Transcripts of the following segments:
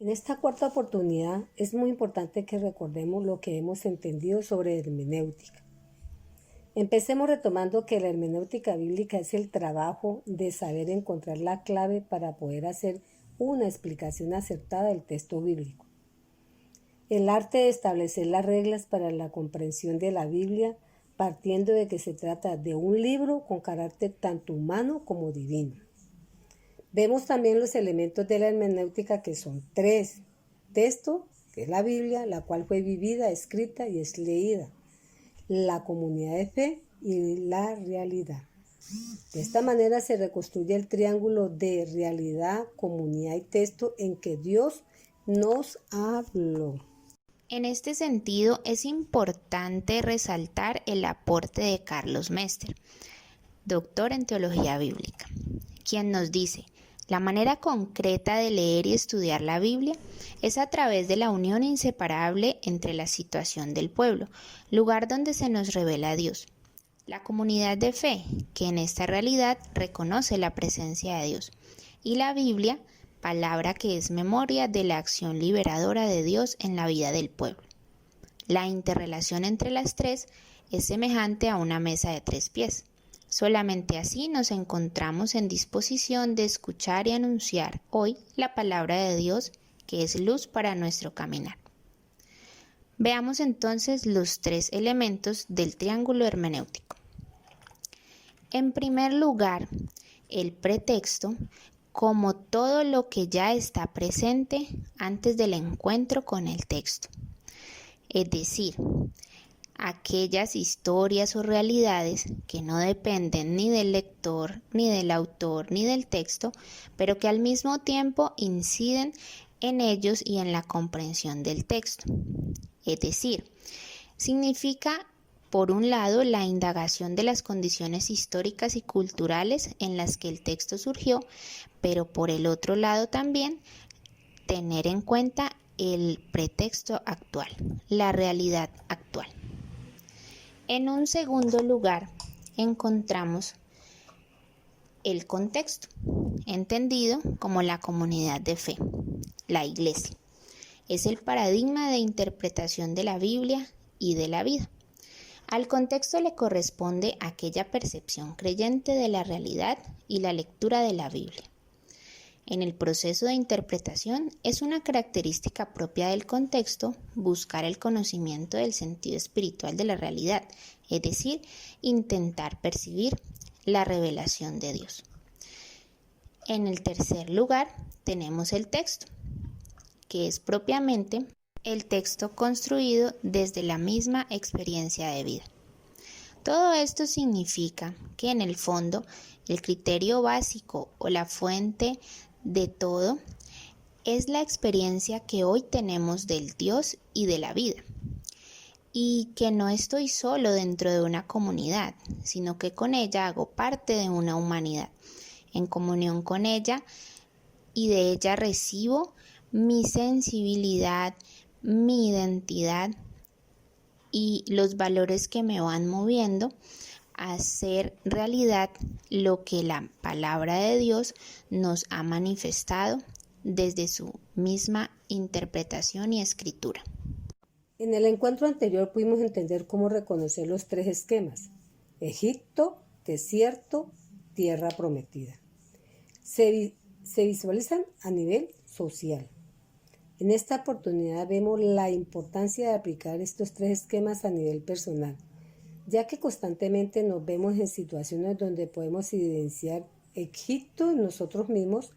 En esta cuarta oportunidad es muy importante que recordemos lo que hemos entendido sobre hermenéutica. Empecemos retomando que la hermenéutica bíblica es el trabajo de saber encontrar la clave para poder hacer una explicación acertada del texto bíblico. El arte de establecer las reglas para la comprensión de la Biblia, partiendo de que se trata de un libro con carácter tanto humano como divino. Vemos también los elementos de la hermenéutica, que son tres: texto, que es la Biblia, la cual fue vivida, escrita y es leída; la comunidad de fe y la realidad. De esta manera se reconstruye el triángulo de realidad, comunidad y texto en que Dios nos habló. En este sentido, es importante resaltar el aporte de Carlos Mester, doctor en teología bíblica, quien nos dice: la manera concreta de leer y estudiar la Biblia es a través de la unión inseparable entre la situación del pueblo, lugar donde se nos revela a Dios, la comunidad de fe, que en esta realidad reconoce la presencia de Dios, y la Biblia, palabra que es memoria de la acción liberadora de Dios en la vida del pueblo. La interrelación entre las tres es semejante a una mesa de 3 pies. Solamente así nos encontramos en disposición de escuchar y anunciar hoy la palabra de Dios, que es luz para nuestro caminar. Veamos entonces los 3 elementos del triángulo hermenéutico. En primer lugar, el pretexto, como todo lo que ya está presente antes del encuentro con el texto. Es decir, aquellas historias o realidades que no dependen ni del lector, ni del autor, ni del texto, pero que al mismo tiempo inciden en ellos y en la comprensión del texto. Es decir, significa, por un lado, la indagación de las condiciones históricas y culturales en las que el texto surgió, pero por el otro lado también tener en cuenta el pretexto actual, la realidad actual. En un segundo lugar, encontramos el contexto, entendido como la comunidad de fe, la iglesia. Es el paradigma de interpretación de la Biblia y de la vida. Al contexto le corresponde aquella percepción creyente de la realidad y la lectura de la Biblia. En el proceso de interpretación es una característica propia del contexto buscar el conocimiento del sentido espiritual de la realidad, es decir, intentar percibir la revelación de Dios. En el tercer lugar tenemos el texto, que es propiamente el texto construido desde la misma experiencia de vida. Todo esto significa que en el fondo el criterio básico o la fuente de todo es la experiencia que hoy tenemos del Dios y de la vida, y que no estoy solo dentro de una comunidad, sino que con ella hago parte de una humanidad, en comunión con ella, y de ella recibo mi sensibilidad, mi identidad y los valores que me van moviendo a hacer realidad lo que la palabra de Dios nos ha manifestado desde su misma interpretación y escritura. En el encuentro anterior pudimos entender cómo reconocer los 3 esquemas: Egipto, desierto, tierra prometida. Se visualizan a nivel social. En esta oportunidad vemos la importancia de aplicar estos 3 esquemas a nivel personal, ya que constantemente nos vemos en situaciones donde podemos evidenciar Egipto en nosotros mismos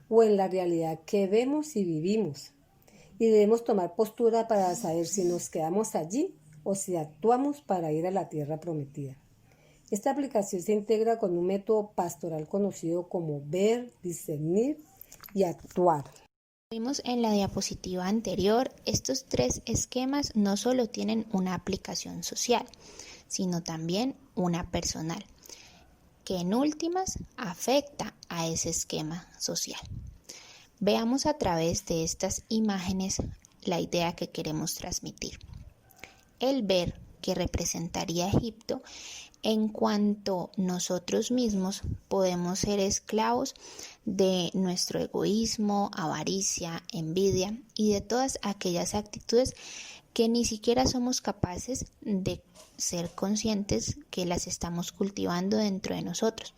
o en la realidad que vemos y vivimos. Y debemos tomar postura para saber si nos quedamos allí o si actuamos para ir a la tierra prometida. Esta aplicación se integra con un método pastoral conocido como ver, discernir y actuar. Vimos en la diapositiva anterior, estos 3 esquemas no solo tienen una aplicación social, sino también una personal, que en últimas afecta a ese esquema social. Veamos a través de estas imágenes la idea que queremos transmitir. El ver, que representaría Egipto, en cuanto nosotros mismos podemos ser esclavos de nuestro egoísmo, avaricia, envidia y de todas aquellas actitudes que ni siquiera somos capaces de ser conscientes que las estamos cultivando dentro de nosotros.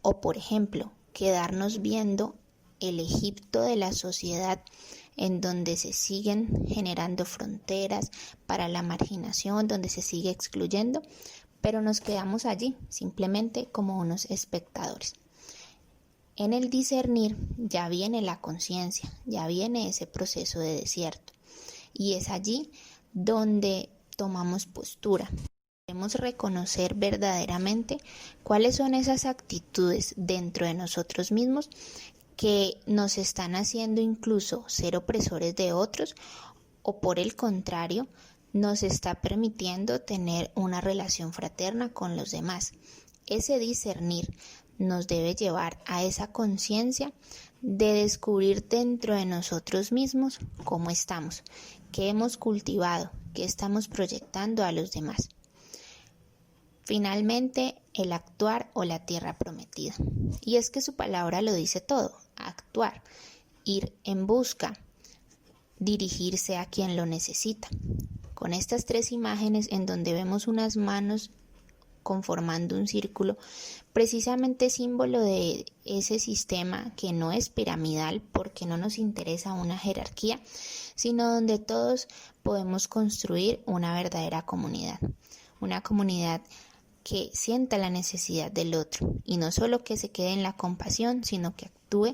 O por ejemplo, quedarnos viendo el Egipto de la sociedad en donde se siguen generando fronteras para la marginación, donde se sigue excluyendo, pero nos quedamos allí simplemente como unos espectadores. En el discernir ya viene la conciencia, ya viene ese proceso de desierto y es allí donde tomamos postura. Debemos reconocer verdaderamente cuáles son esas actitudes dentro de nosotros mismos que nos están haciendo incluso ser opresores de otros o por el contrario nos está permitiendo tener una relación fraterna con los demás. Ese discernir nos debe llevar a esa conciencia de descubrir dentro de nosotros mismos cómo estamos, qué hemos cultivado, qué estamos proyectando a los demás. Finalmente, el actuar o la tierra prometida. Y es que su palabra lo dice todo, actuar, ir en busca, dirigirse a quien lo necesita. Con estas tres imágenes en donde vemos unas manos conformando un círculo, precisamente símbolo de ese sistema que no es piramidal porque no nos interesa una jerarquía, sino donde todos podemos construir una verdadera comunidad, una comunidad que sienta la necesidad del otro y no solo que se quede en la compasión, sino que actúe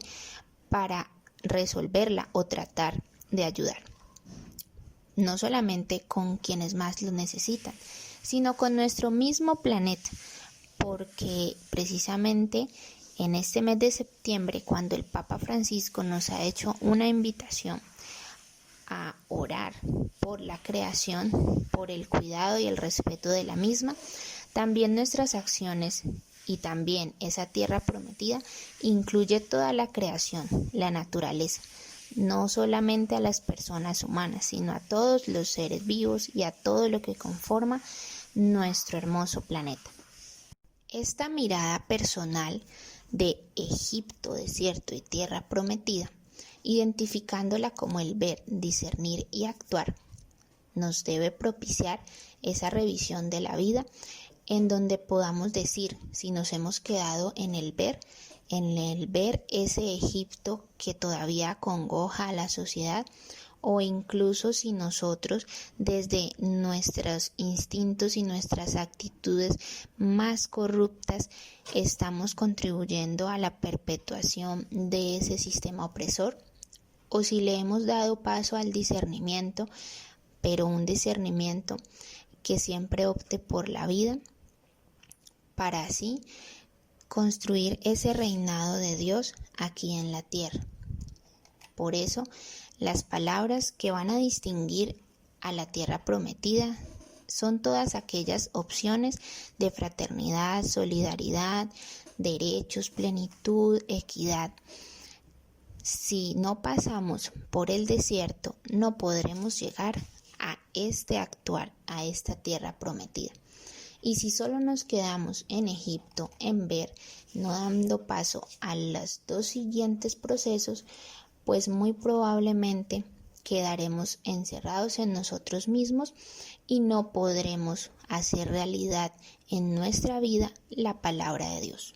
para resolverla o tratar de ayudar. No solamente con quienes más lo necesitan, sino con nuestro mismo planeta, porque precisamente en este mes de septiembre, cuando el Papa Francisco nos ha hecho una invitación a orar por la creación, por el cuidado y el respeto de la misma, también nuestras acciones y también esa tierra prometida incluye toda la creación, la naturaleza, no solamente a las personas humanas, sino a todos los seres vivos y a todo lo que conforma nuestro hermoso planeta. Esta mirada personal de Egipto, desierto y tierra prometida, identificándola como el ver, discernir y actuar, nos debe propiciar esa revisión de la vida en donde podamos decir si nos hemos quedado en el ver ese Egipto que todavía acongoja a la sociedad, o incluso si nosotros desde nuestros instintos y nuestras actitudes más corruptas estamos contribuyendo a la perpetuación de ese sistema opresor, o si le hemos dado paso al discernimiento, pero un discernimiento que siempre opte por la vida, para así construir ese reinado de Dios aquí en la tierra. Por eso, las palabras que van a distinguir a la tierra prometida son todas aquellas opciones de fraternidad, solidaridad, derechos, plenitud, equidad. Si no pasamos por el desierto, no podremos llegar a este actuar, a esta tierra prometida. Y si solo nos quedamos en Egipto, en ver, no dando paso a los dos siguientes procesos, pues muy probablemente quedaremos encerrados en nosotros mismos y no podremos hacer realidad en nuestra vida la palabra de Dios.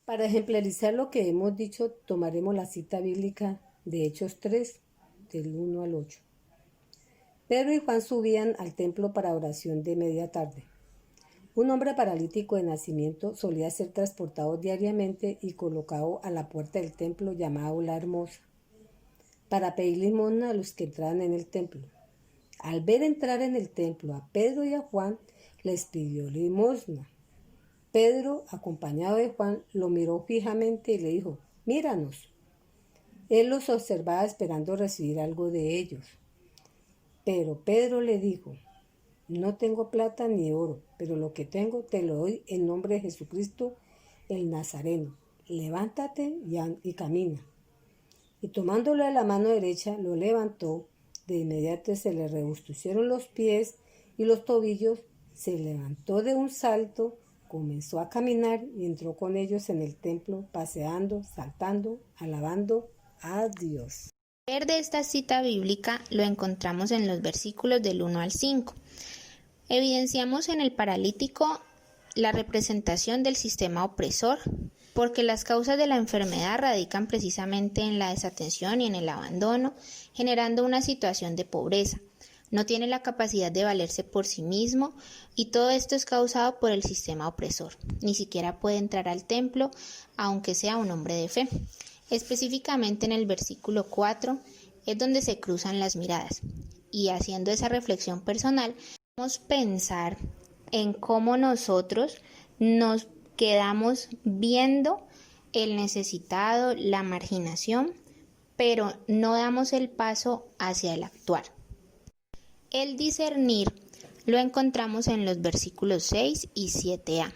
Para ejemplarizar lo que hemos dicho, tomaremos la cita bíblica de Hechos 3, del 1 al 8. Pedro y Juan subían al templo para oración de media tarde. Un hombre paralítico de nacimiento solía ser transportado diariamente y colocado a la puerta del templo llamado La Hermosa, para pedir limosna a los que entraban en el templo. Al ver entrar en el templo a Pedro y a Juan, les pidió limosna. Pedro, acompañado de Juan, lo miró fijamente y le dijo: «Míranos». Él los observaba esperando recibir algo de ellos. Pero Pedro le dijo: «No tengo plata ni oro, pero lo que tengo te lo doy en nombre de Jesucristo el Nazareno. Levántate y camina». Y tomándolo de la mano derecha, lo levantó. De inmediato se le robustecieron los pies y los tobillos Se levantó de un salto, comenzó a caminar y entró con ellos en el templo, paseando, saltando, alabando a Dios. Leer de esta cita bíblica lo encontramos en los versículos del 1 al 5. Evidenciamos en el paralítico la representación del sistema opresor, porque las causas de la enfermedad radican precisamente en la desatención y en el abandono, generando una situación de pobreza. No tiene la capacidad de valerse por sí mismo y todo esto es causado por el sistema opresor. Ni siquiera puede entrar al templo, aunque sea un hombre de fe. Específicamente en el versículo 4 es donde se cruzan las miradas. Y haciendo esa reflexión personal, podemos pensar en cómo nosotros nos quedamos viendo el necesitado, la marginación, pero no damos el paso hacia el actuar. El discernir lo encontramos en los versículos 6 y 7a.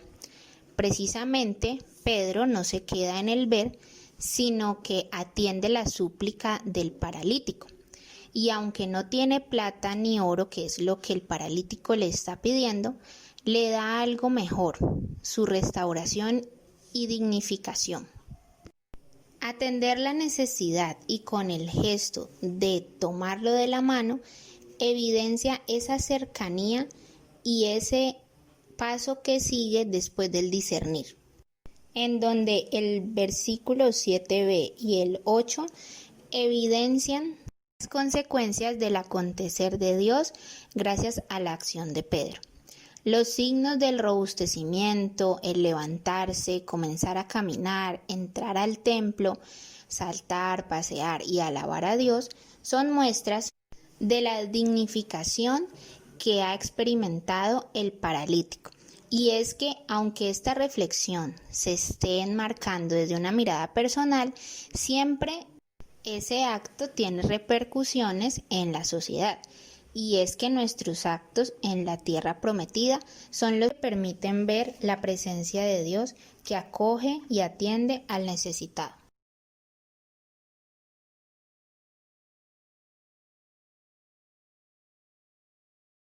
Precisamente, Pedro no se queda en el ver, sino que atiende la súplica del paralítico. Y aunque no tiene plata ni oro, que es lo que el paralítico le está pidiendo, le da algo mejor, su restauración y dignificación. Atender la necesidad y con el gesto de tomarlo de la mano, evidencia esa cercanía y ese paso que sigue después del discernir, en donde el versículo 7b y el 8 evidencian las consecuencias del acontecer de Dios gracias a la acción de Pedro. Los signos del robustecimiento, el levantarse, comenzar a caminar, entrar al templo, saltar, pasear y alabar a Dios son muestras de la dignificación que ha experimentado el paralítico. Y es que aunque esta reflexión se esté enmarcando desde una mirada personal, siempre ese acto tiene repercusiones en la sociedad. Y es que nuestros actos en la tierra prometida son los que permiten ver la presencia de Dios que acoge y atiende al necesitado.